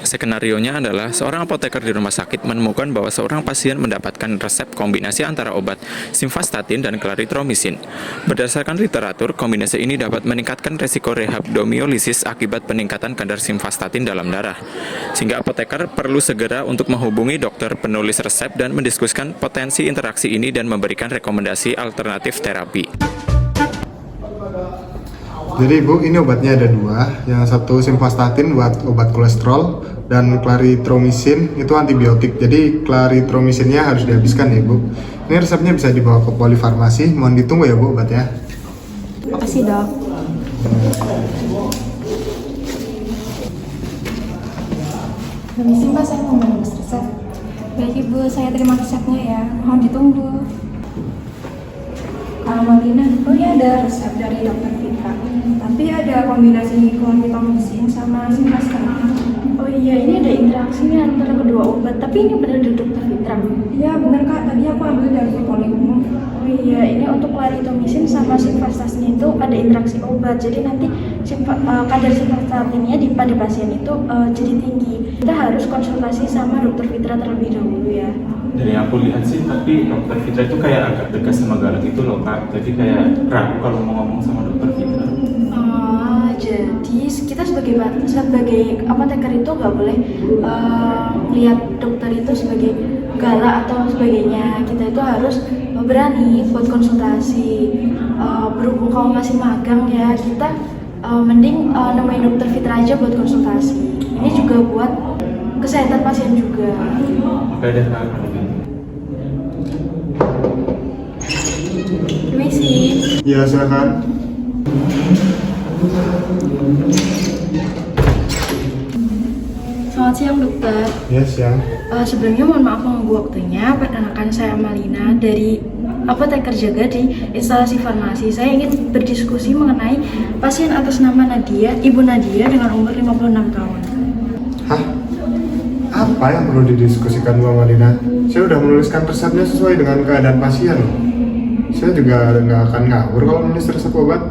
Skenarionya adalah seorang apoteker di rumah sakit menemukan bahwa seorang pasien mendapatkan resep kombinasi antara obat simvastatin dan clarithromycin. Berdasarkan literatur, kombinasi ini dapat meningkatkan resiko rhabdomyolisis akibat peningkatan kadar simvastatin dalam darah. Sehingga apoteker perlu segera untuk menghubungi dokter penulis resep dan mendiskusikan potensi interaksi ini dan memberikan rekomendasi alternatif terapi. Jadi Bu, ini obatnya ada dua. Yang satu simvastatin buat obat kolesterol dan clarithromycin itu antibiotik. Jadi clarithromycinnya harus dihabiskan ya Bu. Ini resepnya bisa dibawa ke polifarmasi. Mohon ditunggu ya Bu obatnya. Makasih dok. Permisi Mbak, saya mau menulis resep. Baik Ibu, saya terima resepnya ya. Mohon ditunggu. Malina, oh ya ada resep dari dokter Fitra. Tapi ada kombinasi clarithromycin sama simvastatin. Oh iya, ini ada interaksinya antara kedua obat. Tapi ini benar dari dokter Fitra? Iya benar Kak, tadi aku ambil dari poli umum. Oh iya, ini untuk clarithromycin sama simvastatin itu ada interaksi obat. Jadi nanti kadar simvastatinnya pada pasien itu jadi tinggi. Kita harus konsultasi sama dokter Fitra terlebih dahulu ya. Dari yang aku lihat sih, tapi dokter Fitra itu kayak agak dekat sama Galak itu loh Kak. Jadi kayak ragu kalau mau ngomong sama dokter Fitra. Jadi kita sebagai apoteker itu nggak boleh lihat dokter itu sebagai galak atau sebagainya. Kita itu harus berani buat konsultasi. Berhubung kamu masih magang ya, kita mending nemuin dokter Fitra aja buat konsultasi. Ini juga buat kesehatan pasien juga. Oke deh Kak, kalau gitu. Permisi. Ya silakan. Selamat siang dokter. Ya siang. Sebelumnya mohon maaf mengganggu waktunya. Perkenalkan saya Malina dari apoteker jaga di instalasi farmasi. Saya ingin berdiskusi mengenai pasien atas nama Nadia, Ibu Nadia dengan umur 56 tahun. Hah? Apa yang perlu didiskusikan Bu Malina? Saya udah menuliskan resepnya sesuai dengan keadaan pasien loh. Saya juga nggak akan ngawur kalau menulis resep obat.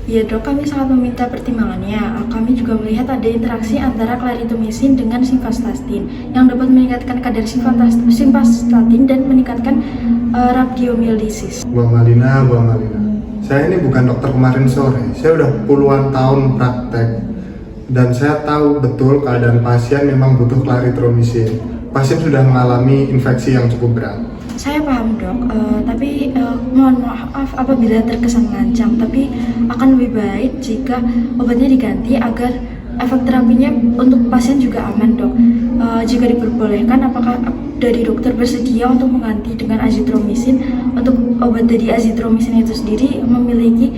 Ya dok, kami sangat meminta pertimbangannya. Kami juga melihat ada interaksi antara clarithromycin dengan simvastatin yang dapat meningkatkan kadar simvastatin dan meningkatkan rhabdomyolisis. Bu Malina, saya ini bukan dokter kemarin sore. Saya udah puluhan tahun praktek dan saya tahu betul keadaan pasien memang butuh clarithromycin. Pasien sudah mengalami infeksi yang cukup berat. Saya paham dok, tapi mohon maaf apabila terkesan mengancam, tapi akan lebih baik jika obatnya diganti agar efek terapinya untuk pasien juga aman dok. Jika diperbolehkan, apakah dari dokter bersedia untuk mengganti dengan azithromycin? Untuk obat dari azithromycin itu sendiri memiliki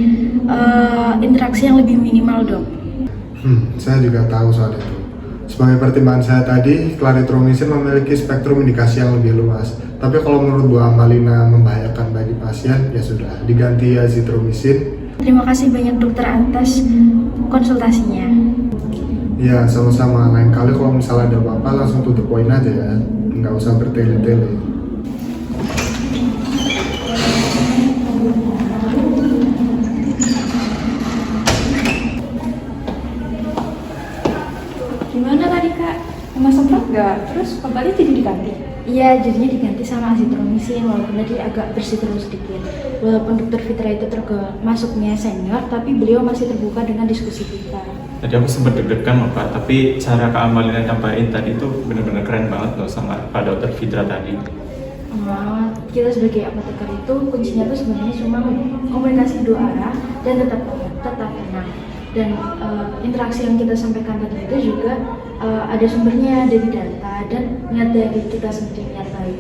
interaksi yang lebih minimal dok. Saya juga tahu soal itu. Sebagai pertimbangan saya tadi, clarithromycin memiliki spektrum indikasi yang lebih luas. Tapi kalau menurut Bu Amalina membahayakan bagi pasien, ya sudah, diganti azithromycin. Terima kasih banyak dokter atas konsultasinya. Ya, sama-sama. Lain kali kalau misalnya ada apa-apa langsung tutup poin aja ya. Nggak usah bertele-tele. Gimana tadi Kak? Emang sempat nggak? Terus obatnya jadi diganti? Iya, jadinya diganti sama azithromycin walaupun tadi agak bersih terus sedikit. Walaupun dokter Fitra itu masuknya senior, tapi beliau masih terbuka dengan diskusi kita. Tadi aku sempat deg-degan loh Kak, tapi cara Kak Amalina nyampain tadi itu bener-bener keren banget loh sama Pak Dokter Fitra tadi. Kita sebagai apoteker itu kuncinya tuh sebenarnya cuma komunikasi dua arah dan tetap tenang. Dan interaksi yang kita sampaikan tadi itu juga ada sumbernya dari data dan niat dari kita sendiri nyertai.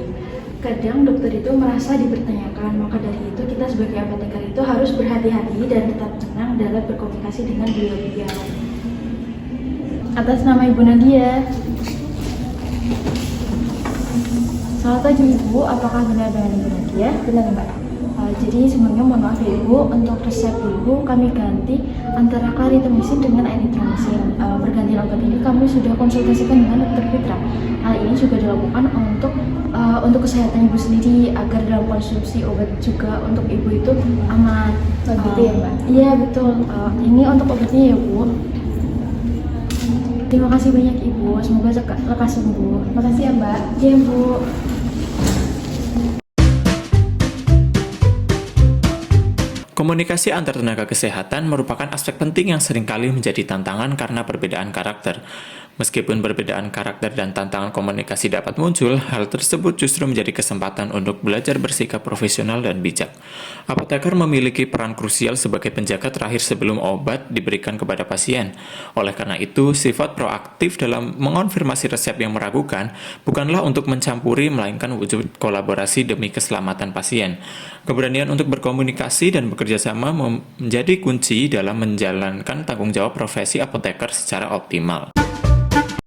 Kadang dokter itu merasa dipertanyakan, maka dari itu kita sebagai apoteker itu harus berhati-hati dan tetap tenang dalam berkomunikasi dengan beliau-beliau. Atas nama Ibu Nadia. Selamat pagi Ibu, apakah benar dengan Ibu Nadia? Benar Mbak. Jadi sebelumnya mohon maaf ya Ibu, untuk resep Ibu kami ganti antara clarithromycin dengan erythromycin. Pergantian obat ini kami sudah konsultasikan dengan dokter Fitra. Hal ini juga dilakukan untuk kesehatan Ibu sendiri agar dalam konsumsi obat juga untuk Ibu itu aman. Begitu ya Mbak? Iya betul. Ini untuk obatnya ya Bu. Terima kasih banyak Ibu, semoga lekas sembuh. Makasih ya Mbak. Iya Bu. Komunikasi antar tenaga kesehatan merupakan aspek penting yang seringkali menjadi tantangan karena perbedaan karakter. Meskipun perbedaan karakter dan tantangan komunikasi dapat muncul, hal tersebut justru menjadi kesempatan untuk belajar bersikap profesional dan bijak. Apoteker memiliki peran krusial sebagai penjaga terakhir sebelum obat diberikan kepada pasien. Oleh karena itu, sifat proaktif dalam mengonfirmasi resep yang meragukan bukanlah untuk mencampuri, melainkan wujud kolaborasi demi keselamatan pasien. Keberanian untuk berkomunikasi dan bekerja sama menjadi kunci dalam menjalankan tanggung jawab profesi apoteker secara optimal.